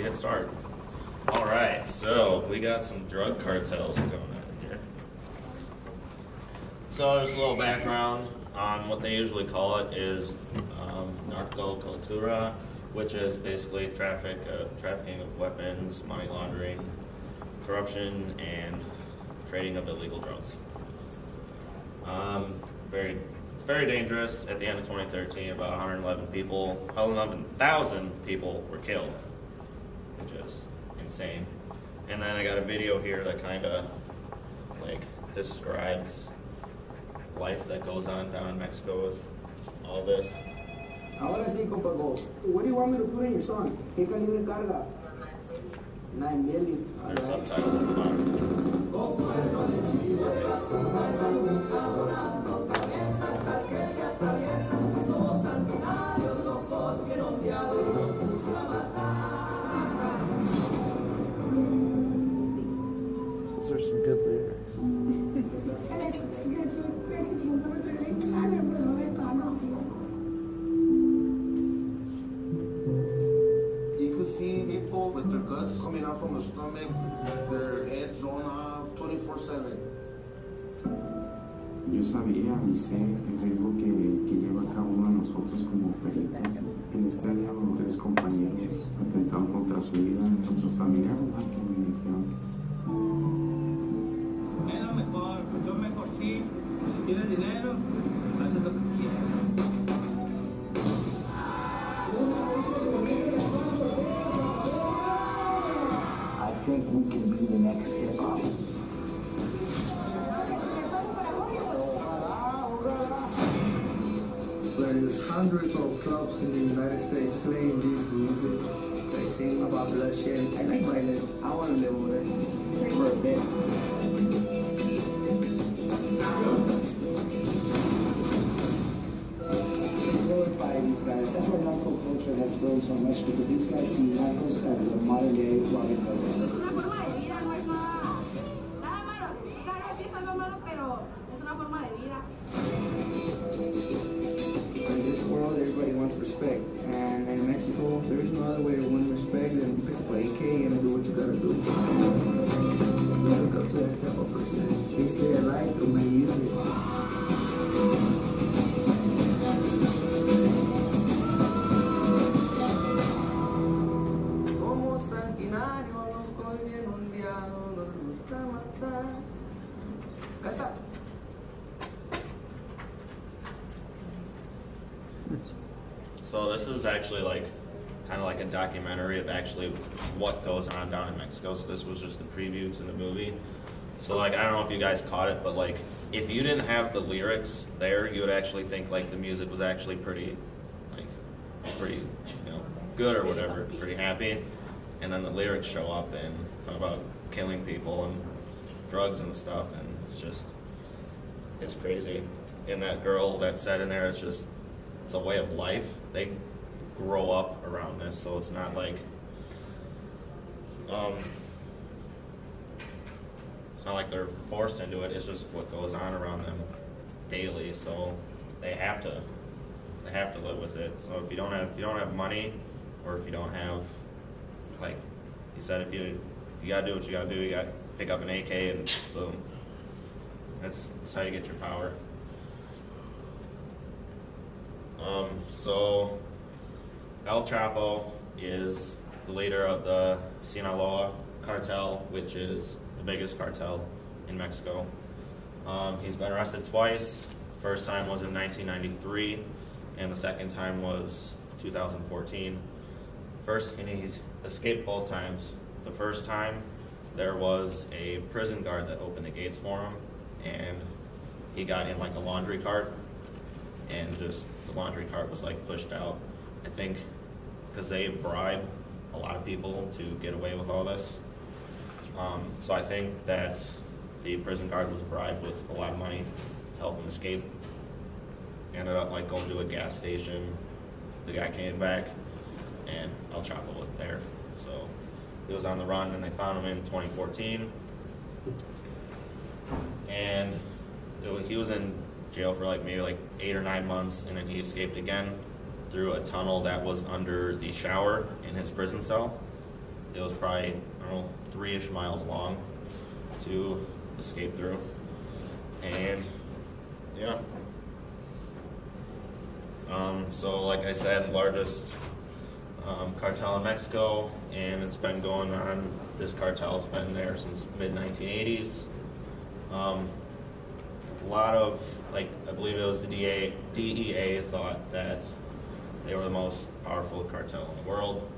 hit start. All right, so we got some drug cartels going on here. So there's a little background on what they usually call it is narco cultura, which is basically trafficking of weapons, money laundering, corruption, and trading of illegal drugs. Very dangerous. At the end of 2013, about 111,000 people were killed, which is insane. And then I got a video here that kind of like describes life that goes on down in Mexico with all this. Ahora sí, compa, go. What do you want me to put in your song? ¿Qué calibre carga? 9 milli. There's subtitles at the bottom. Those are some good lyrics. You could see people with their guts coming out from the stomach, their heads drawn off 24/7. Yo sabía y sé el riesgo que lleva cada uno de nosotros como peritos. En este año 3 compañeros atentaron contra su vida, nuestros familiares que me dijeron. Es lo mejor, yo mejor sí. Si tienes dinero, haces lo que quieras. I think we can be the next hip hop. There's hundreds of clubs in the United States playing this music. They sing about bloodshed. I like violence. I want to live with it for a bit. Glorify these guys. That's why narco culture has grown so much, because these guys see narcos as a modern day Robin Hood. Es una forma de vida, no es nada malo. Claro, sí es algo malo, pero es una forma de vida. In this world, everybody wants respect, and in Mexico, there is no other way to win respect than pick up an AK and do what you gotta do. You look up to that type of person. They stay alive through my music. Como sanguinario, no estoy bien ondeado, no me gusta matar. Canta. So this is actually like kind of like a documentary of actually what goes on down in Mexico. So this was just a preview to the movie. So like, I don't know if you guys caught it, but like if you didn't have the lyrics there, you would actually think like the music was actually pretty good or whatever, pretty happy. And then the lyrics show up and talk about killing people and drugs and stuff, and it's crazy. And that girl that said in there, it's a way of life. They grow up around this, so it's not like it's not like they're forced into it. It's just what goes on around them daily. So they have to live with it. So if you don't have money, or if you don't have, like he said, if you gotta do what you gotta do. You gotta pick up an AK and boom. That's how you get your power. So El Chapo is the leader of the Sinaloa cartel, which is the biggest cartel in Mexico. He's been arrested twice. The first time was in 1993, and the second time was 2014. And he's escaped both times. The first time, there was a prison guard that opened the gates for him, and he got in like a laundry cart, and just the laundry cart was like pushed out. I think because they bribe a lot of people to get away with all this. So I think that the prison guard was bribed with a lot of money to help him escape. Ended up like going to a gas station. The guy came back, and El Chapo was there. So he was on the run, and they found him in 2014. And he was in jail for like maybe like 8 or 9 months, and then he escaped again through a tunnel that was under the shower in his prison cell. it was probably, I don't know, 3-ish miles long to escape through. And yeah. So like I said, largest cartel in Mexico, and it's been going on, this cartel's been there since mid-1980s. A lot of, like, I believe it was the DEA thought that they were the most powerful cartel in the world,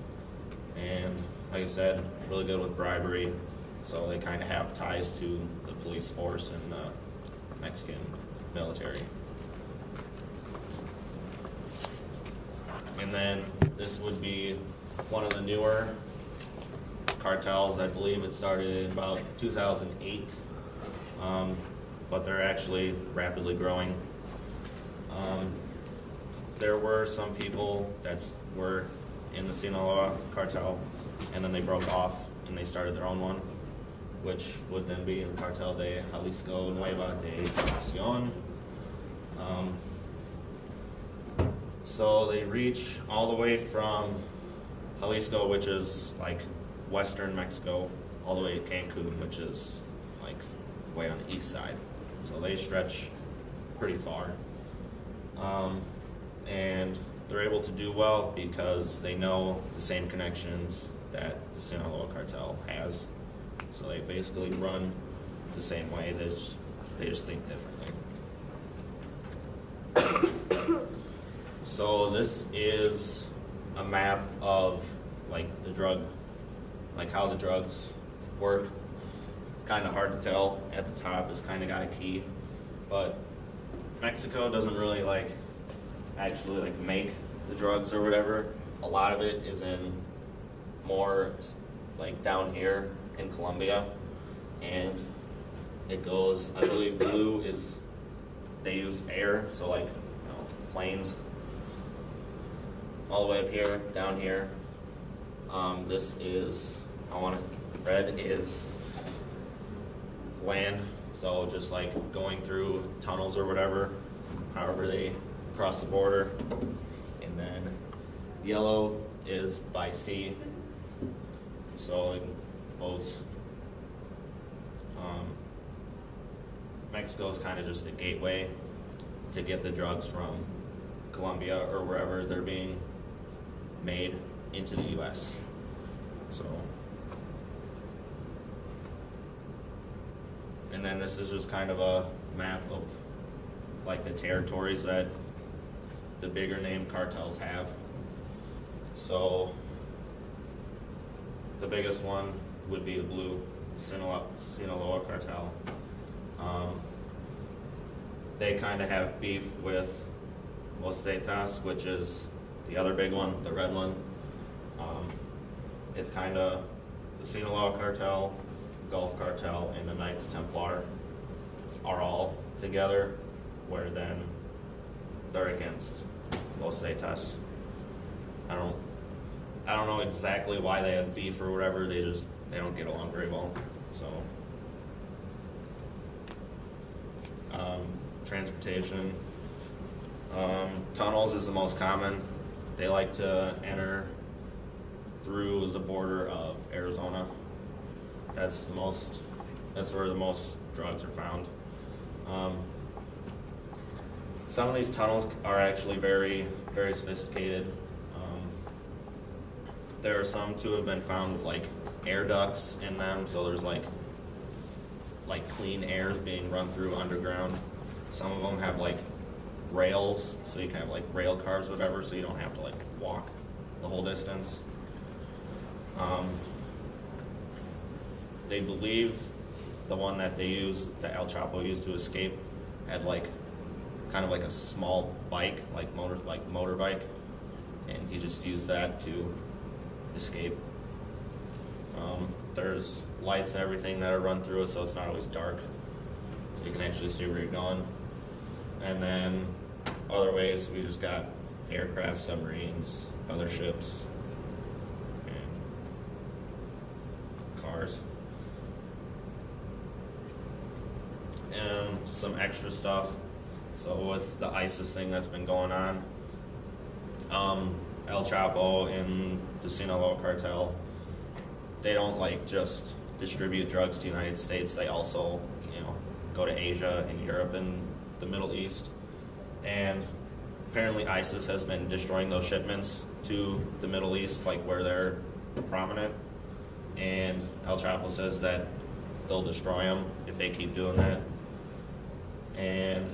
and like I said, really good with bribery, so they kind of have ties to the police force and the Mexican military. And then this would be one of the newer cartels. I believe it started in about 2008, but they're actually rapidly growing. There were some people that were in the Sinaloa cartel, and then they broke off and they started their own one, which would then be the Cartel de Jalisco Nueva de Generación. So they reach all the way from Jalisco, which is like western Mexico, all the way to Cancun, which is like way on the east side. So they stretch pretty far. And they're able to do well because they know the same connections that the Sinaloa cartel has. So they basically run the same way, they just think differently. So this is a map of like the drug, like how the drugs work. It's kind of hard to tell. At the top it's kind of got a key, but Mexico doesn't really like actually like make the drugs or whatever. A lot of it is in more like down here in Colombia, and it goes, I believe blue is, they use air, so like, you know, planes, all the way up here, down here. This is, red is land, so just like going through tunnels or whatever, however they cross the border. And then yellow is by sea, so like boats. Mexico is kind of just a gateway to get the drugs from Colombia or wherever they're being made into the U.S. So, and then this is just kind of a map of like the territories that the bigger name cartels have. So the biggest one would be the blue Sinaloa cartel. They kind of have beef with Los Zetas, which is the other big one, the red one. It's kind of the Sinaloa cartel, Gulf cartel, and the Knights Templar are all together, where then they're against Los Zetas. I don't know exactly why they have beef or whatever. They don't get along very well. So, transportation, tunnels is the most common. They like to enter through the border of Arizona. That's where the most drugs are found. Some of these tunnels are actually very, very sophisticated. There are some too have been found with like air ducts in them, so there's like clean air being run through underground. Some of them have like rails, so you can have like rail cars, whatever, so you don't have to like walk the whole distance. They believe the one that they used, that El Chapo used to escape, had like kind of like a small bike, like motorbike, and he just used that to escape. There's lights and everything that are run through it, so it's not always dark, so you can actually see where you're going. And then other ways, we just got aircraft, submarines, other ships, and cars. And some extra stuff. So with the ISIS thing that's been going on, El Chapo and the Sinaloa cartel they don't like just distribute drugs to the United States. They also, go to Asia and Europe and the Middle East. And apparently ISIS has been destroying those shipments to the Middle East, like where they're prominent. And El Chapo says that they'll destroy them if they keep doing that. And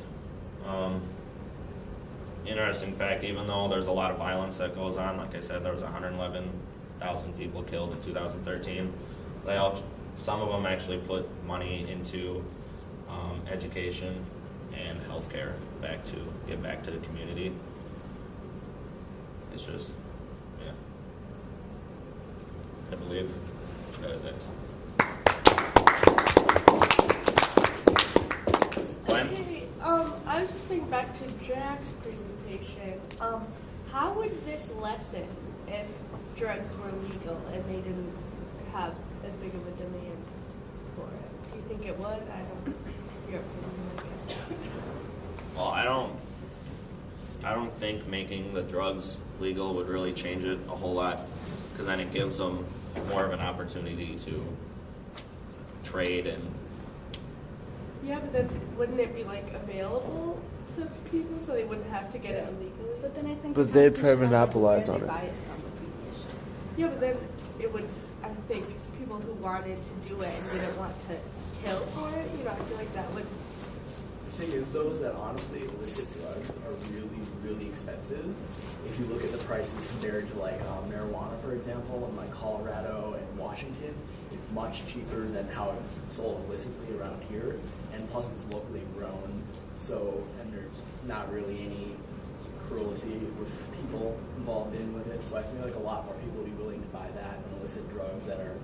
interesting fact, even though there's a lot of violence that goes on, like I said, there was 111,000 people killed in 2013. Some of them actually put money into education and healthcare give back to the community. It's just, yeah. I believe that is it. Glenn? Okay, I was just thinking back to Jack's presentation. How would this lessen if drugs were legal and they didn't have as big of a demand for it? Do you think it would? I don't. Your opinion, I guess. Well, I don't think making the drugs legal would really change it a whole lot, because then it gives them more of an opportunity to trade and. Yeah, but then wouldn't it be like available to people so they wouldn't have to get it illegally? But then I think. But the they'd competition monopolize where on they it. buy it from would be the issue. Yeah, but then it would. I think people who wanted to do it and didn't want to kill for it. I feel like that would. The thing is, though, is that honestly, illicit drugs are really, really expensive. If you look at the prices compared to like marijuana, for example, in like Colorado and Washington, it's much cheaper than how it's sold illicitly around here, and plus it's locally grown. So, and there's not really any cruelty with people involved with it. So I feel like a lot more people would be willing to buy that than illicit drugs that are.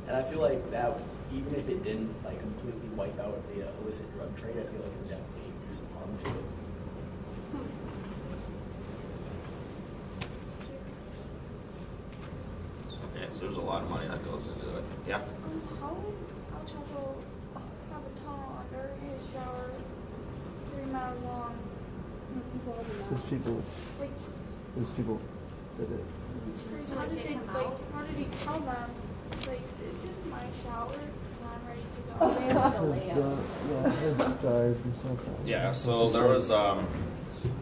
And I feel like that, even if it didn't like completely wipe out the illicit drug trade, I feel like it would definitely do some harm to it. Yeah, so there's a lot of money that goes into it. Yeah. How would El Chapo have a tunnel under his shower 3 miles long? There's people. Like, There's people that it. how did they how did he tell them? Like, this is my shower and I'm ready to go. They have the It's layout. dives and stuff. Yeah, so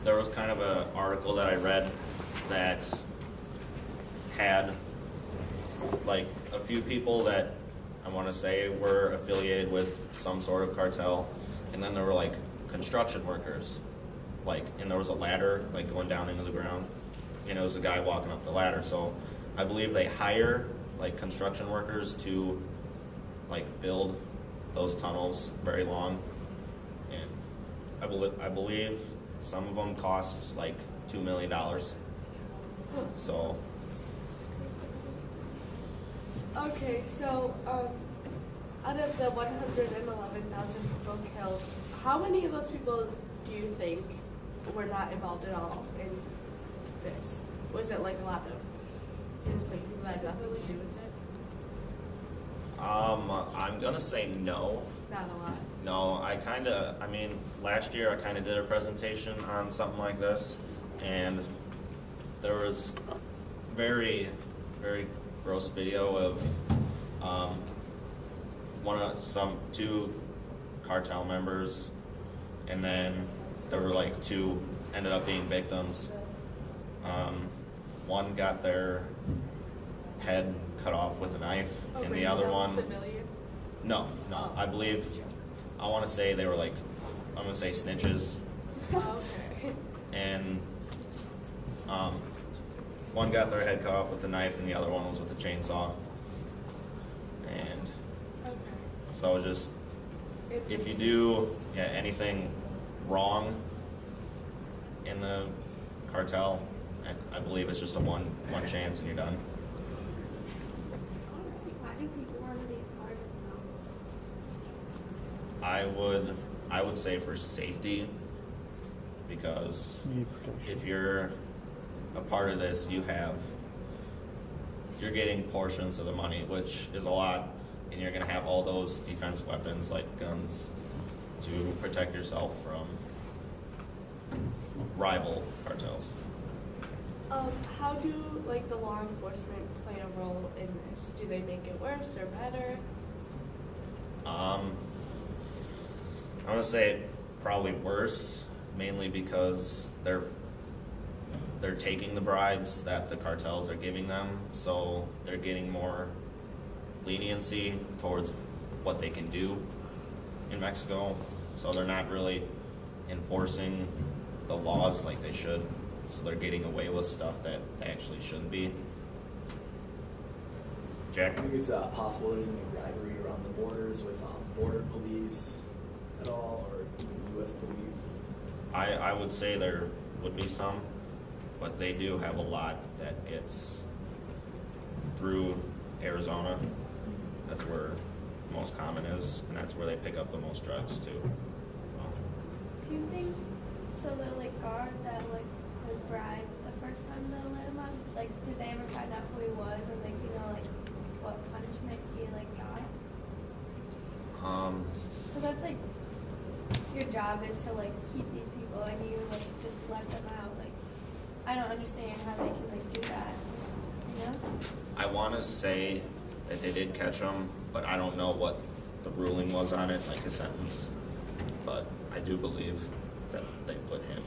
there was kind of an article that I read that had like a few people that I want to say were affiliated with some sort of cartel, and then there were like construction workers, and there was a ladder like going down into the ground, and it was a guy walking up the ladder. So I believe they hire like construction workers to like build those tunnels very long, and I believe some of them cost like $2 million. So Okay, so out of the 111,000 people killed, how many of those people do you think were not involved at all in this? Was it like a lot of innocent people that had nothing to do with it? I'm gonna say no. Not a lot. No, last year I kind of did a presentation on something like this, and there was very, very gross video of two cartel members, and then there were like two ended up being victims. One got their head cut off with a knife, and the other one. Civilian? No, I want to say they were I'm going to say snitches. Okay. And one got their head cut off with a knife, and the other one was with a chainsaw. And so just, if you do anything wrong in the cartel, I believe it's just a one chance and you're done. Why do people want to be a part of them? I would say for safety, because if you're a part of this, you're getting portions of the money, which is a lot, and you're going to have all those defense weapons like guns to protect yourself from rival cartels. How do like the law enforcement play a role in this? Do they make it worse or better? I'm gonna say probably worse, mainly because they're taking the bribes that the cartels are giving them, so they're getting more leniency towards what they can do in Mexico. So they're not really enforcing the laws like they should. So they're getting away with stuff that they actually shouldn't be. Jack? I think it's possible there's any bribery around the borders with border police at all, or even U.S. police. I would say there would be some, but they do have a lot that gets through Arizona. That's where most common is, and that's where they pick up the most drugs too. Do you think so? The like guard that like was bribed the first time they let him out, like did they ever find out who he was, or like you know like what punishment he like got? So that's like your job is to like keep these people, and you like just let them out. Like I don't understand how they can like do that. You know? I want to say that they did catch him, but I don't know what the ruling was on it, like a sentence. But I do believe that they put him